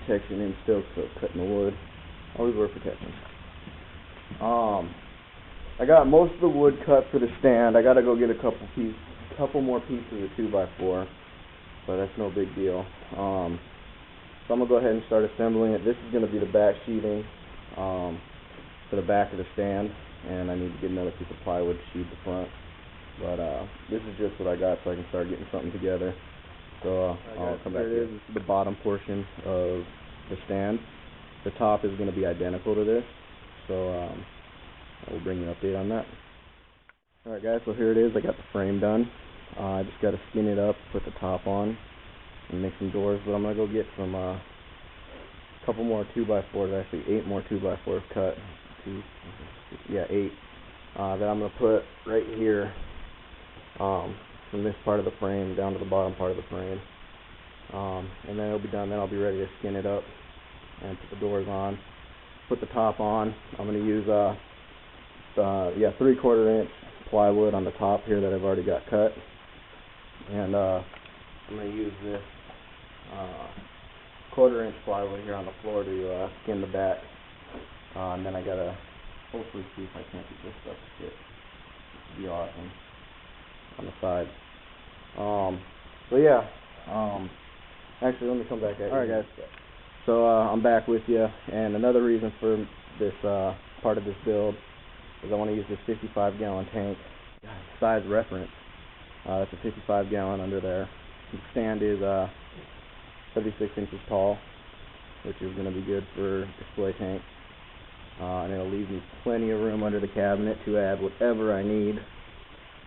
protection in still, so cutting the wood. Always wear protection. I got most of the wood cut for the stand. I gotta go get a couple more pieces of 2x4, but that's no big deal. So I'm gonna go ahead and start assembling it. This is gonna be the back sheathing for the back of the stand, and I need to get another piece of plywood to sheathe the front. But this is just what I got, so I can start getting something together. So I'll come back here. This is the bottom portion of the stand. The top is going to be identical to this, so I will bring you an update on that. Alright guys, so here it is. I got the frame done. I just got to skin it up, put the top on, and make some doors. But I'm going to go get some couple more 2x4s, actually 8 more 2x4s cut. 8. That I'm going to put right here from this part of the frame down to the bottom part of the frame. And then it'll be done. Then I'll be ready to skin it up and put the doors on, put the top on. I'm going to use 3/4 inch plywood on the top here that I've already got cut, and I'm going to use this 1/4 inch plywood here on the floor to skin the back, and then I gotta hopefully see if I can't get this stuff to fit. It'd be awesome on the side. So yeah, actually let me come back at you. Alright guys, so I'm back with you, and another reason for this part of this build is I want to use this 55-gallon tank. Size reference, it's a 55-gallon under there. The stand is 36 inches tall, which is going to be good for display tank, and it'll leave me plenty of room under the cabinet to add whatever I need.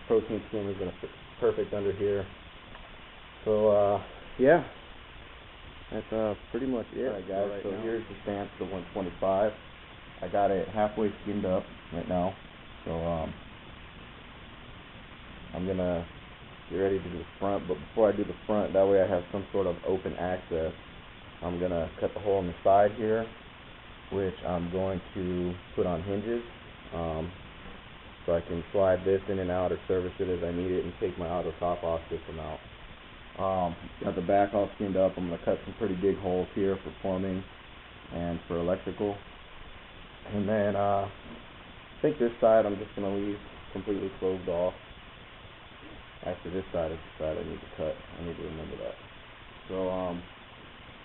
Protein skimmer is going to fit perfect under here. So yeah, that's pretty much it. Alright guys, so here's the stand for the 125. I got it halfway skinned up right now, so I'm gonna get ready to do the front. But before I do the front, that way I have some sort of open access, I'm gonna cut the hole on the side here, which I'm going to put on hinges, so I can slide this in and out or service it as I need it and take my auto top off system out. Got the back all skinned up. I'm going to cut some pretty big holes here for plumbing and for electrical. And then I think this side I'm just going to leave completely closed off. Actually, this side is the side I need to cut. I need to remember that. So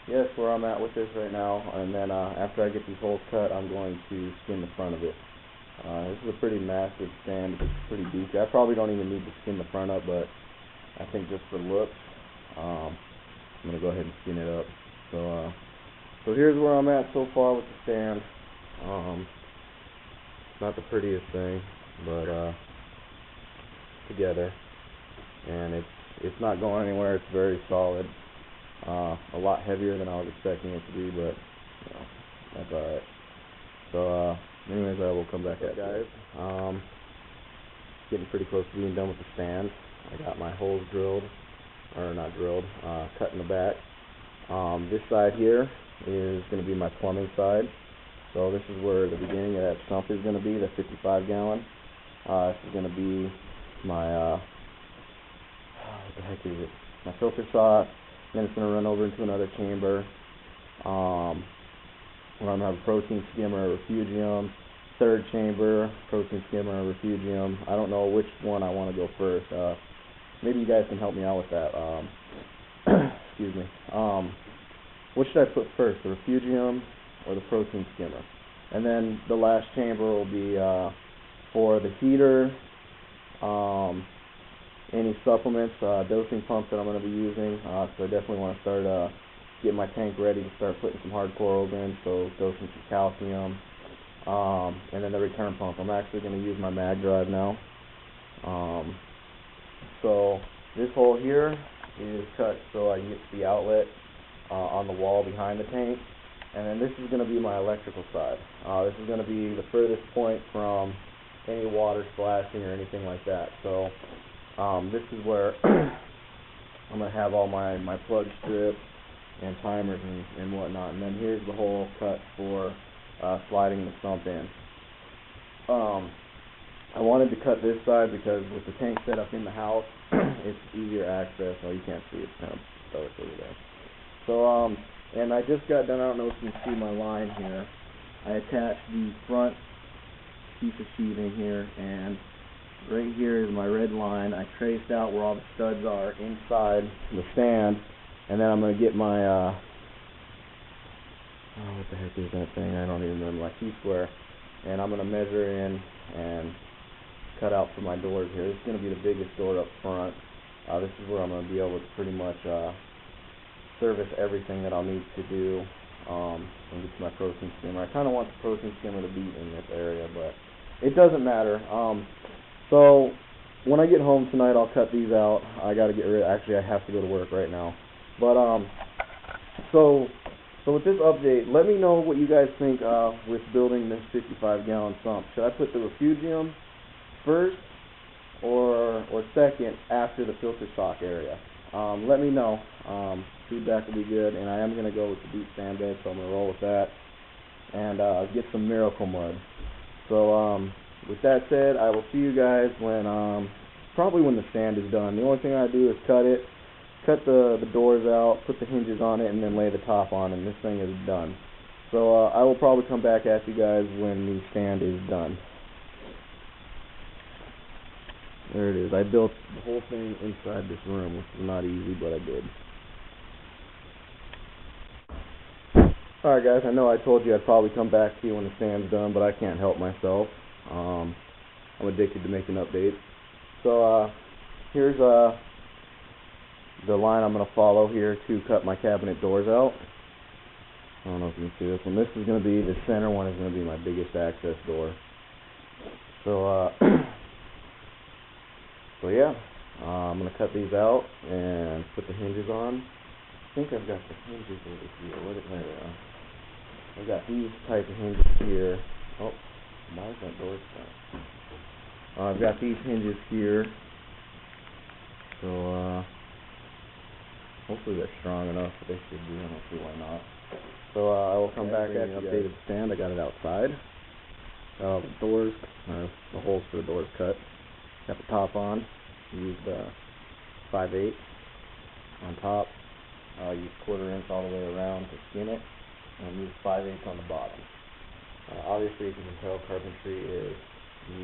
yeah, that's where I'm at with this right now. And then after I get these holes cut, I'm going to skin the front of it. This is a pretty massive stand. It's pretty beefy. I probably don't even need to skin the front up, but I think just for looks, I'm going to go ahead and skin it up. So here's where I'm at so far with the stand. It's not the prettiest thing, but together, and it's not going anywhere. It's very solid. A lot heavier than I was expecting it to be, but you know, that's alright. So anyways, I will come back at you guys. Getting pretty close to being done with the stand. I got my holes drilled, or not drilled, cut in the back. This side here is going to be my plumbing side. So this is where the beginning of that sump is going to be, the 55-gallon. This is going to be my, what the heck is it? My filter sock. Then it's going to run over into another chamber. I'm going to have a protein skimmer, a refugium, third chamber, protein skimmer, refugium. I don't know which one I want to go first. Maybe you guys can help me out with that. Excuse me. What should I put first, the refugium or the protein skimmer? And then the last chamber will be for the heater, any supplements, dosing pumps that I'm going to be using. So I definitely want to start getting my tank ready to start putting some hardcore in, so dosing some calcium. And then the return pump. I'm actually going to use my mag drive now. So this hole here is cut so I can get to the outlet on the wall behind the tank. And then this is going to be my electrical side. This is going to be the furthest point from any water splashing or anything like that. So this is where I'm going to have all my plug strips and timers and whatnot. And then here's the hole cut for sliding the sump in. I wanted to cut this side because with the tank set up in the house, it's easier access. Oh, you can't see it, it's kind of dark over there. So And I just got done, I don't know if you can see my line here. I attached the front piece of sheathing here, and right here is my red line. I traced out where all the studs are inside the stand, and then I'm going to get my, oh, what the heck is that thing? I don't even remember, my T-square. And I'm going to measure in and cut out for my doors here. This is going to be the biggest door up front. This is where I'm going to be able to pretty much service everything that I'll need to do and get to my protein skimmer. I kind of want the protein skimmer to be in this area, but it doesn't matter. So when I get home tonight, I'll cut these out. I got to get rid. Actually, I have to go to work right now. But so with this update, let me know what you guys think with building this 55-gallon sump. Should I put the refugium first or second after the filter stock area? Let me know. Feedback will be good, and I am going to go with the deep sand bed, so I'm going to roll with that and get some Miracle Mud. So with that said, I will see you guys when probably when the stand is done. The only thing I do is cut the doors out, put the hinges on it, and then lay the top on, and this thing is done. So I will probably come back at you guys when the stand is done. There it is. I built the whole thing inside this room, which is not easy, but I did. Alright guys, I know I told you I'd probably come back to you when the stand's done, but I can't help myself. I'm addicted to making updates. So here's the line I'm going to follow here to cut my cabinet doors out. I don't know if you can see this one. This is going to be, the center one is going to be my biggest access door. So so yeah, I'm going to cut these out and put the hinges on. I think I've got the hinges over here. Where did I I've got these type of hinges here. Oh, why is that door shut? I've got these hinges here. So hopefully they're strong enough, but they should be. I don't see why not. So I will come back after the updated stand. I got it outside. The doors, the holes for the doors cut. Got the top on. Used 5/8 on top. Used 1/4 inch all the way around to skin it, and used 5/8 on the bottom. Obviously, as you can tell, carpentry is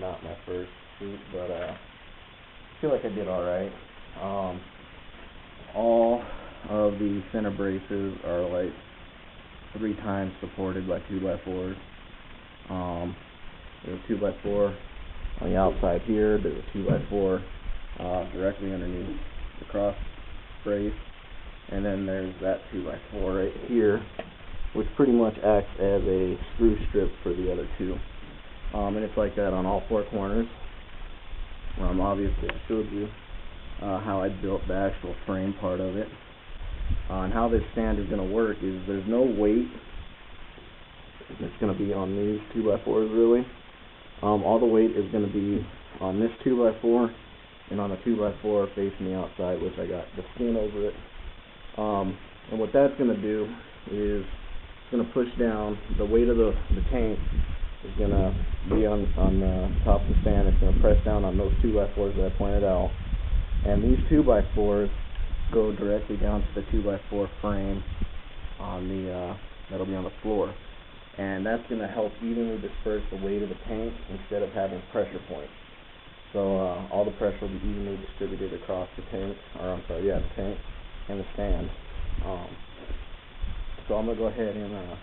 not my first suit, but I feel like I did all right. All of the center braces are like 3 times supported by 2x4s. There's a 2x4 on the outside here. There's a 2x4 directly underneath the cross brace, and then there's that 2x4 right here, which pretty much acts as a screw strip for the other two. And it's like that on all 4 corners. Obviously I showed you how I built the actual frame part of it. And how this stand is going to work is there's no weight that's going to be on these 2x4s really. All the weight is going to be on this 2x4 and on the 2x4 facing the outside, which I got the skin over it. And what that's going to do is it's going to push down the weight of the tank is going to be on the top of the stand. It's going to press down on those 2x4s that I pointed out, and these 2x4s go directly down to the 2x4 frame on the that'll be on the floor, and that's going to help evenly disperse the weight of the tank instead of having pressure points. So all the pressure will be evenly distributed across the tank, or I'm sorry, the tank and the stand. So I'm going to go ahead and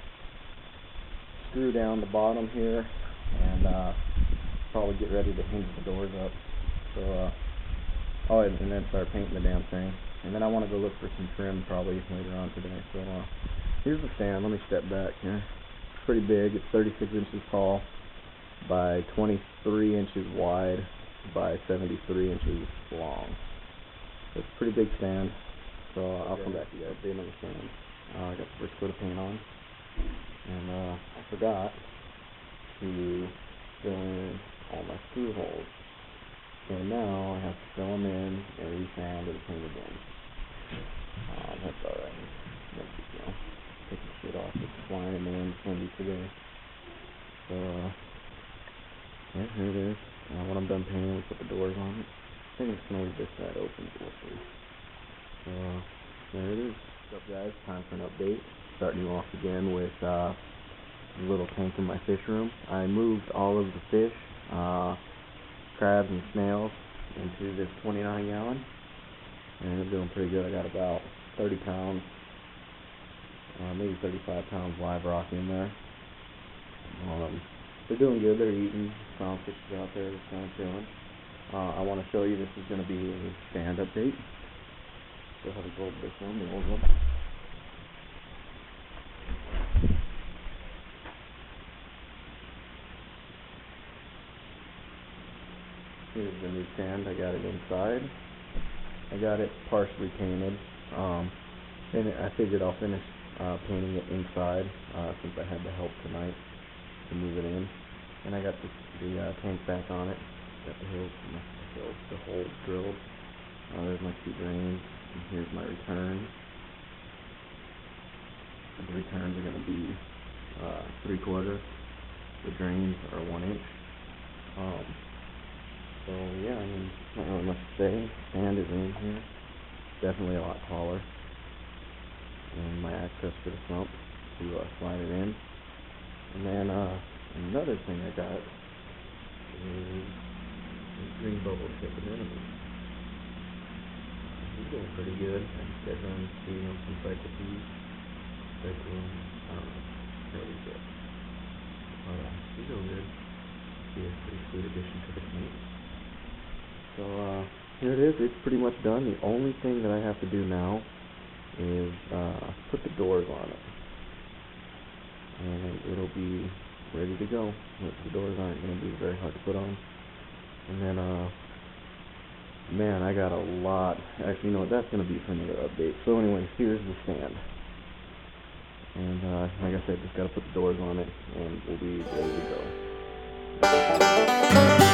screw down the bottom here and probably get ready to hinge the doors up. So and then start painting the damn thing. And then I want to go look for some trim probably later on today. So here's the stand. Let me step back here. It's pretty big. It's 36 inches tall by 23 inches wide by 73 inches long. So it's a pretty big stand. So I'll come back to you guys. Update on the stand. I got the first coat of paint on, and I forgot to fill in all my screw holes. So now I have to fill them in and resand and paint again. That's alright. No big deal. Take the shit off. It's flying in the wind. It's windy today. So yeah, here it is. When I'm done painting, we put the doors on it. I think it's going to leave this side open, but we'll see. So there it is. What's up guys? Time for an update. starting you off again with a little tank in my fish room. I moved all of the fish, crabs and snails, into this 29 gallon, and I'm doing pretty good. I got about 30 pounds, maybe 35 pounds live rock in there. They're doing good. They're eating. Found fish out there. Just kind of chilling. I want to show you, this is going to be a stand update. So how to go over this one, the old one. Here's the new stand. I got it inside. I got it partially painted. And I figured I'll finish painting it inside since I had the help tonight to move it in. And I got the tank back on it. Got the holes drilled. There's my 2 drains, and here's my return. The returns are going to be 3/4. The drains are 1 inch. So yeah, I mean, not really much to say. Stand is in here. Definitely a lot taller. And my access to the sump to slide it in. And then another thing I got is this green bubble tip anemone. He's doing pretty good. I'm scheduling to see him some cyclopeas. I don't know how he's doing. He's doing good. He's a pretty sweet addition to the tank. So here it is. It's pretty much done. The only thing that I have to do now is put the doors on it, and it'll be ready to go. The doors aren't going to be very hard to put on. And then man, I got a lot. Actually, you know what, that's going to be for another update. So anyways, here's the stand, and like I said, just got to put the doors on it and we'll be ready to go.